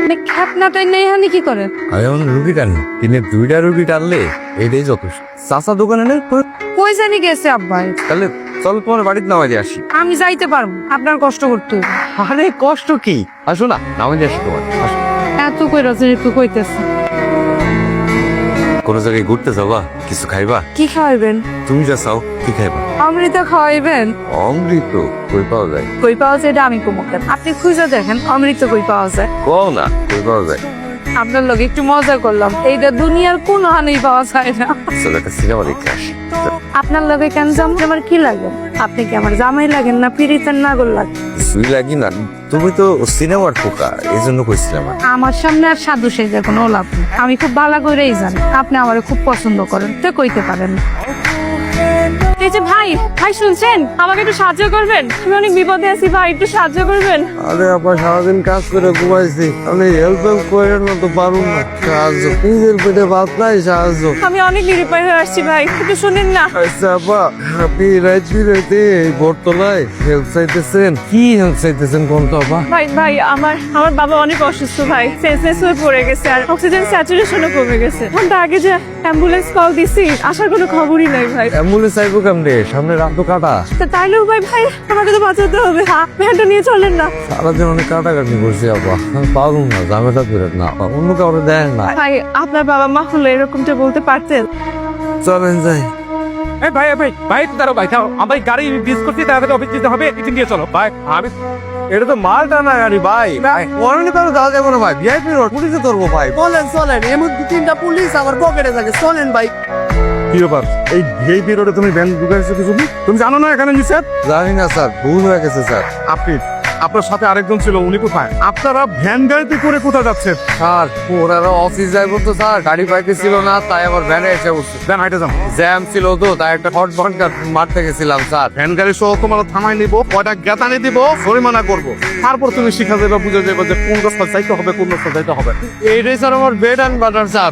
আপনি খ্যাপনাটাই নেই হানি কি করেন? আমি এখন রুগী টানি, দিনে 2টা রুগী টানলে এইটাই যথেষ্ট। চাচা দোকানে নেই, কই জানি গেছে আব্বাই। তাহলে চল তোমার বাড়িতে নামাই দিয়ে আসি। আমি যাইতে পারবো, আপনার কষ্ট করতে হবে। আরে কষ্ট কি, আসো না নামাই দিয়ে আসি তোমার। আসো। এত কই রজনী একটু কইতেছে। কোনো জায়গায় ঘুরতে যাবা, কিছু খাইবা? কি খাওয়াইবেন? তুমি যা চাও কি খাইবা? অমৃতা খাওয়াইবেন? অমৃত কই পাওয়া যায়? কই পাওয়া যায় এটা আমি কমকেন, আপনি খুঁজে দেখেন অমৃত কই পাওয়া যায়। কও না কই পাওয়া যায়। আপনার লগে একটু মজা করলাম, এইটা দুনিয়ার কোন হানেই পাওয়া যায় না। চল একটা সিনেমা দেখে আসি। আপনার লগে কেন যাম? আমার কি লাগে? আপনি কি আমার জামাই লাগেন না পিরিতের নাগর লাগে? কিছুই লাগি না, তুমি তো সিনেমার পোকা, এই জন্য কইছিলাম। আমার সামনে আর সাধু সেজে কোনো লাভ নেই। আমি খুব ভালো করেই জানি আপনি আমারে খুব পছন্দ করেন, তো কইতে পারেন না। এই যে ভাই, ভাই শুনছেন? আমাকে একটু সাহায্য করবেন, আমি অনেক বিপদে আছি ভাই, একটু সাহায্য করবেন। আরে আপা সারাদিন কাজ করে ঘুমাইছি, আমি হেল্প করেন না তো পারুন না। সাহায্য নিজের পেটে ভাত নাই, সাহায্য। আমি অনেক নিরুপায় হয়ে আসছি ভাই, একটু শুনেন না। আচ্ছা আপা, আপনি রাইত বিরাইতে এই বটতলায় হেল্প চাইতেছেন? কি হেল্প চাইতেছেন কোন তো আপা? ভাই ভাই আমার বাবা অনেক অসুস্থ ভাই, সেন্সলেস হয়ে পড়ে গেছে আর অক্সিজেন স্যাচুরেশনও কমে গেছে। ঘন্টা আগে যে অ্যাম্বুলেন্স কল দিছি, আসার কোনো খবরই নাই ভাই। অ্যাম্বুলেন্স আইবো কেমনে, সামনে রাত তো কাটা। তা তাইলেও ভাই ভাই আমাকে তো বাঁচাতে হবে। ভ্যানটা নিয়ে চলেন না সারাদিন অনেক কাটাকাটি করছি আপা, আমি পারুন না, ঝামেলা করে না আপা, অন্য কাউরে দেন না। ভাই। আপনার বাবা মা হলে এরকমটা বলতে পারতেন। চলেন যাই। এই ভাই ভাই ভাই দাঁড়াও ভাই, দাঁড়াও, আমার গাড়ি মিস করছি, তাড়াতাড়ি অফিস যেতে হবে, এটি নিয়ে চলো ভাই। আমি এটা তো মাল টানা গাড়ি ভাই, ওয়ারেন্টি তো যাওয়া যাবে না ভাই, ভিআইপি রোড, পুলিশে ধরবো ভাই। চলেন চলেন, এমন 2-3টা পুলিশ আমার পকেটে থাকে, চলেন ভাই। কি ব্যাপার, এই ভিআইপি রোডে তুমি ভ্যান ঢুকাইছো কিছু? তুমি জানো না এখানে নিষেধ? জানি না স্যার, ভুল হয়ে গেছে স্যার। আপনি, আপনার সাথে আরেকজন ছিল, উনি কোথায়? আপনারা ভ্যান গাড়িতে করে কোথায় যাচ্ছেন? স্যার ওনারা অফিস যাইবো তো স্যার, গাড়ি পাইতেছিল না, তাই আবার ভ্যানে এসে উঠছে। ভ্যান হাইটে যান। জ্যাম ছিল তো, তাই একটা হট বাঙ্কার মারতে গেছিলাম স্যার। ভ্যান গাড়ি সহ তোমার থানায় নিবো, কয়টা গেতানি দিব, জরিমানা করবো, তারপর তুমি শিখা যাবে, বুঝে যাবে যে কোন রাস্তা যাইতে হবে, কোন রাস্তা যাইতে হবে। এইটাই স্যার আমার বেড অ্যান্ড বাটার স্যার।